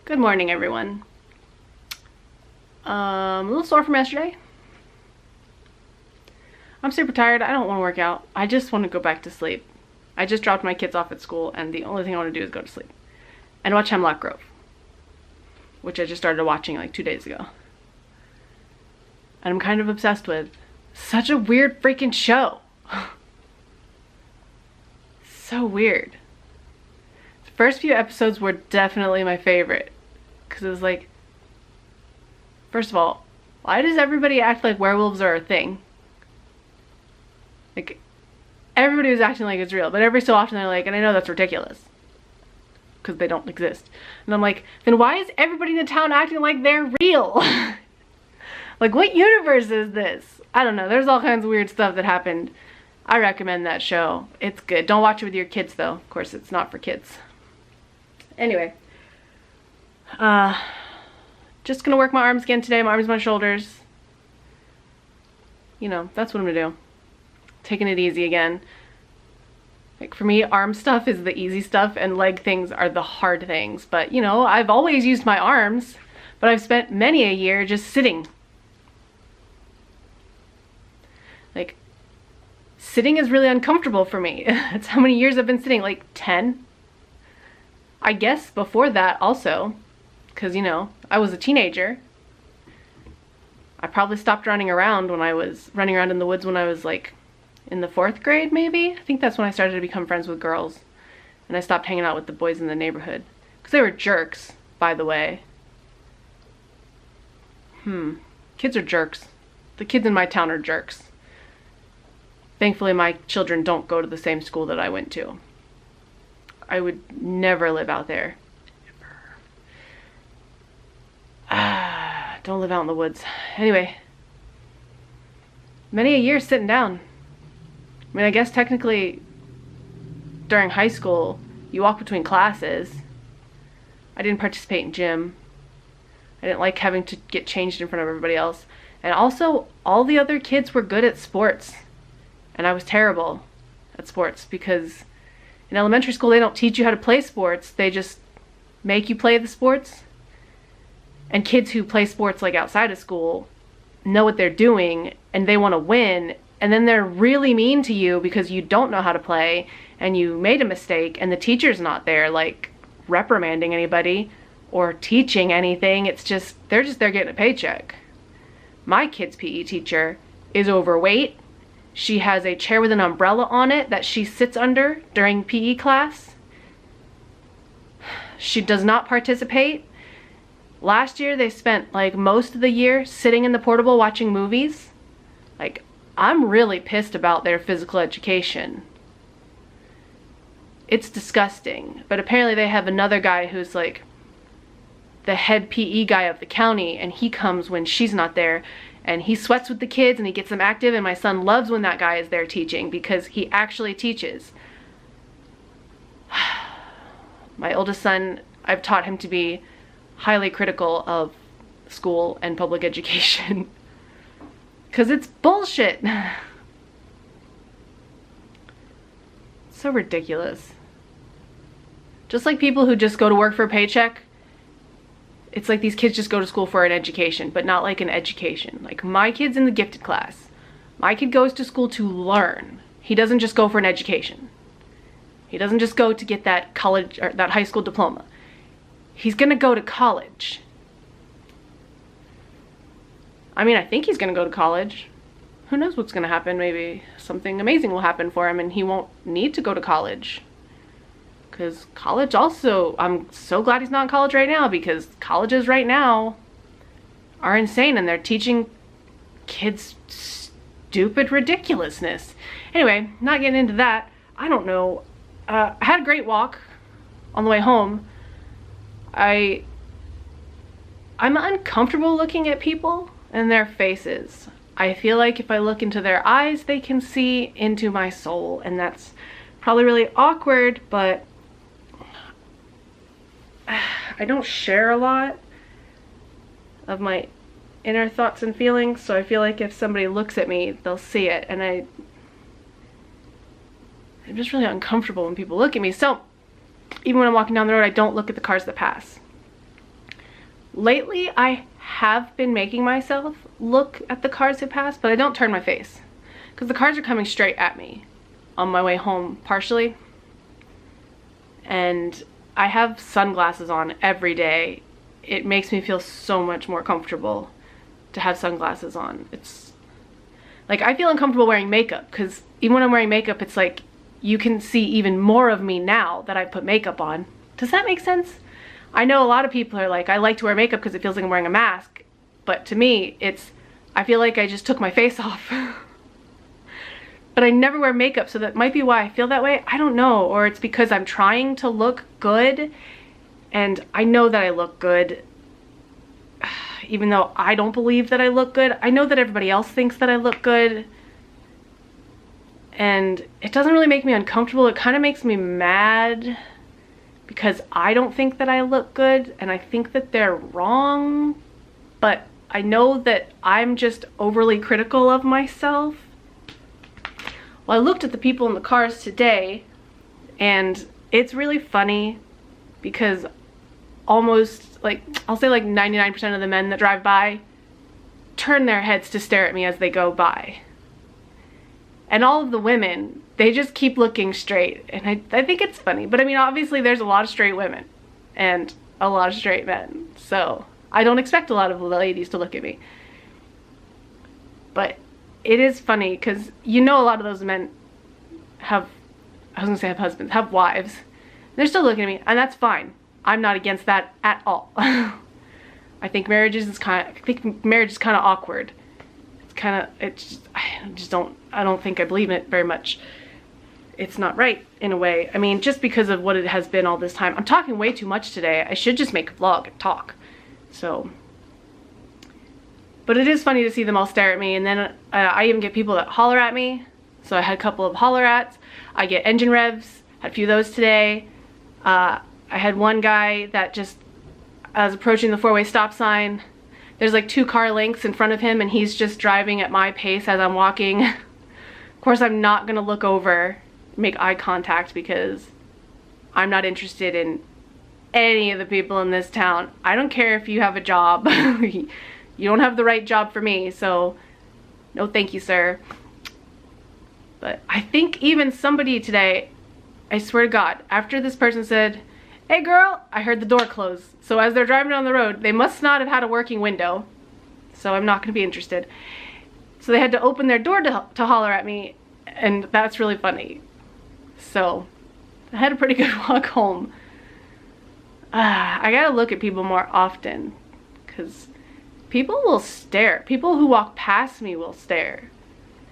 Good morning, everyone. A little sore from yesterday. I'm super tired. I don't want to work out. I just want to go back to sleep. I just dropped my kids off at school, and the only thing I want to do is go to sleep. And watch Hemlock Grove, which I just started watching like 2 days ago. And I'm kind of obsessed with. Such a weird freaking show. So weird. The first few episodes were definitely my favorite. Because it was like, first of all, why does everybody act like werewolves are a thing? Like, everybody was acting like it's real, but every so often they're like, and I know that's ridiculous. Because they don't exist. And I'm like, then why is everybody in the town acting like they're real? Like, what universe is this? I don't know. There's all kinds of weird stuff that happened. I recommend that show. It's good. Don't watch it with your kids, though. Of course, it's not for kids. Anyway. Just gonna work my arms again today. My arms, my shoulders. You know, that's what I'm gonna do. Taking it easy again. Like, for me, arm stuff is the easy stuff, and leg things are the hard things. But, you know, I've always used my arms, but I've spent many a year just sitting. Like, sitting is really uncomfortable for me. That's how many years I've been sitting, like 10? I guess before that also, because, you know, I was a teenager. I probably stopped running around when I was running around in the woods when I was like in the 4th grade, maybe? I think that's when I started to become friends with girls. And I stopped hanging out with the boys in the neighborhood. Because they were jerks, by the way. Kids are jerks. The kids in my town are jerks. Thankfully, my children don't go to the same school that I went to. I would never live out there. Never. Don't live out in the woods. Anyway. Many a year sitting down. I mean, I guess technically during high school, you walk between classes. I didn't participate in gym. I didn't like having to get changed in front of everybody else. And also, all the other kids were good at sports. And I was terrible at sports because in elementary school they don't teach you how to play sports. They just make you play the sports. And kids who play sports like outside of school know what they're doing and they want to win. And then they're really mean to you because you don't know how to play and you made a mistake and the teacher's not there like reprimanding anybody or teaching anything. It's just, they're just there getting a paycheck. My kid's PE teacher is overweight. She has a chair with an umbrella on it that she sits under during PE class. She does not participate. Last year they spent like most of the year sitting in the portable watching movies. Like, I'm really pissed about their physical education. It's disgusting. But apparently they have another guy who's like the head PE guy of the county, and he comes when she's not there. And he sweats with the kids and he gets them active, and my son loves when that guy is there teaching because he actually teaches. My oldest son, I've taught him to be highly critical of school and public education because it's bullshit. So ridiculous. Just like people who just go to work for a paycheck. It's like these kids just go to school for an education, but not like an education. Like, my kid's in the gifted class. My kid goes to school to learn. He doesn't just go for an education. He doesn't just go to get that college or that high school diploma. He's gonna go to college. I mean, I think he's gonna go to college. Who knows what's gonna happen? Maybe something amazing will happen for him and he won't need to go to college. Because college also, I'm so glad he's not in college right now because colleges right now are insane and they're teaching kids stupid ridiculousness. Anyway, not getting into that. I don't know. I had a great walk on the way home. I'm uncomfortable looking at people and their faces. I feel like if I look into their eyes, they can see into my soul, and that's probably really awkward, but I don't share a lot of my inner thoughts and feelings, so I feel like if somebody looks at me, they'll see it, and I'm just really uncomfortable when people look at me. So even when I'm walking down the road, I don't look at the cars that pass. Lately, I have been making myself look at the cars that pass, but I don't turn my face because the cars are coming straight at me on my way home partially. And I have sunglasses on every day. It makes me feel so much more comfortable to have sunglasses on. It's like I feel uncomfortable wearing makeup because even when I'm wearing makeup, it's like you can see even more of me now that I put makeup on. Does that make sense? I know a lot of people are like, I like to wear makeup because it feels like I'm wearing a mask. But to me, I feel like I just took my face off. But I never wear makeup, so that might be why I feel that way. I don't know, or it's because I'm trying to look good, and I know that I look good, even though I don't believe that I look good. I know that everybody else thinks that I look good, and it doesn't really make me uncomfortable. It kind of makes me mad because I don't think that I look good, and I think that they're wrong, but I know that I'm just overly critical of myself. Well, I looked at the people in the cars today, and it's really funny because almost, like, I'll say like 99% of the men that drive by turn their heads to stare at me as they go by. And all of the women, they just keep looking straight, and I think it's funny. But I mean, obviously there's a lot of straight women and a lot of straight men, so I don't expect a lot of ladies to look at me. But it is funny because you know a lot of those men have, I was gonna say have husbands, have wives. They're still looking at me, and that's fine. I'm not against that at all. I think marriage is kind of awkward. I don't think I believe in it very much. It's not right in a way. I mean, just because of what it has been all this time. I'm talking way too much today. I should just make a vlog and talk. So, but it is funny to see them all stare at me, and then I even get people that holler at me. So I had a couple of holler ats. I get engine revs, had a few of those today. I had one guy that just, I was approaching the four-way stop sign. There's like 2 car lengths in front of him, and he's just driving at my pace as I'm walking. Of course, I'm not gonna look over, make eye contact, because I'm not interested in any of the people in this town. I don't care if you have a job. You don't have the right job for me, so no thank you, sir. But I think even somebody today, I swear to God, after this person said, "Hey girl," I heard the door close. So as they're driving down the road, they must not have had a working window. So I'm not gonna be interested. So they had to open their door to holler at me, and that's really funny. So I had a pretty good walk home. I gotta look at people more often, because people will stare. People who walk past me will stare.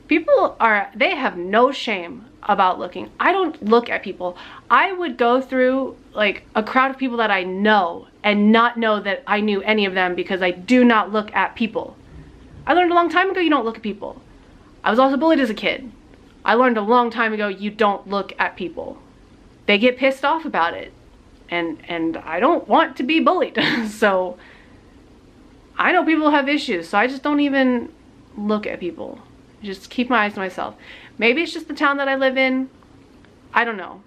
They have no shame about looking. I don't look at people. I would go through like a crowd of people that I know and not know that I knew any of them because I do not look at people. I learned a long time ago you don't look at people. I was also bullied as a kid. I learned a long time ago you don't look at people. They get pissed off about it. And I don't want to be bullied. So I know people have issues, so I just don't even look at people. Just keep my eyes to myself. Maybe it's just the town that I live in. I don't know.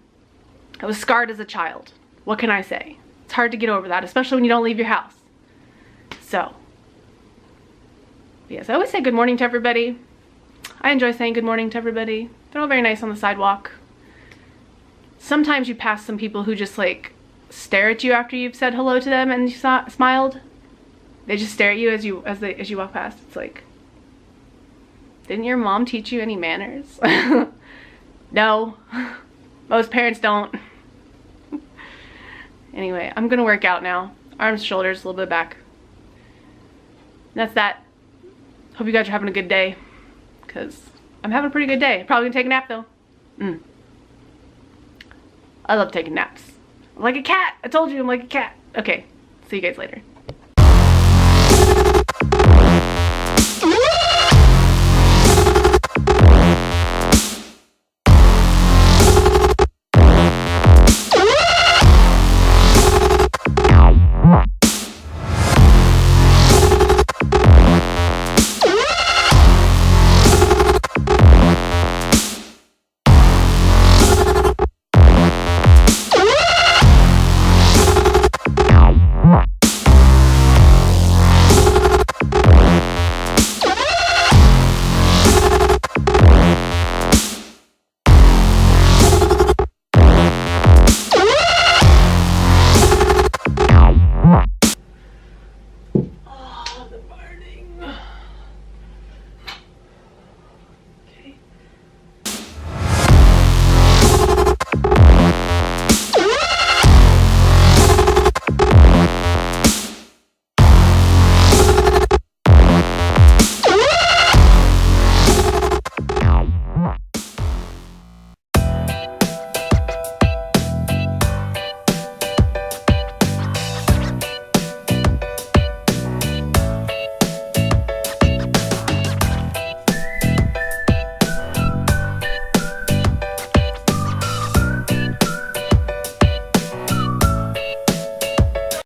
I was scarred as a child. What can I say? It's hard to get over that, especially when you don't leave your house. So, yes, I always say good morning to everybody. I enjoy saying good morning to everybody. They're all very nice on the sidewalk. Sometimes you pass some people who just like stare at you after you've said hello to them and you smiled. They just stare at you as you walk past. It's like, didn't your mom teach you any manners? No, most parents don't. Anyway, I'm gonna work out now. Arms, shoulders, a little bit back. That's that. Hope you guys are having a good day, because I'm having a pretty good day. Probably gonna take a nap though. I love taking naps. I'm like a cat. I told you I'm like a cat. Okay, see you guys later.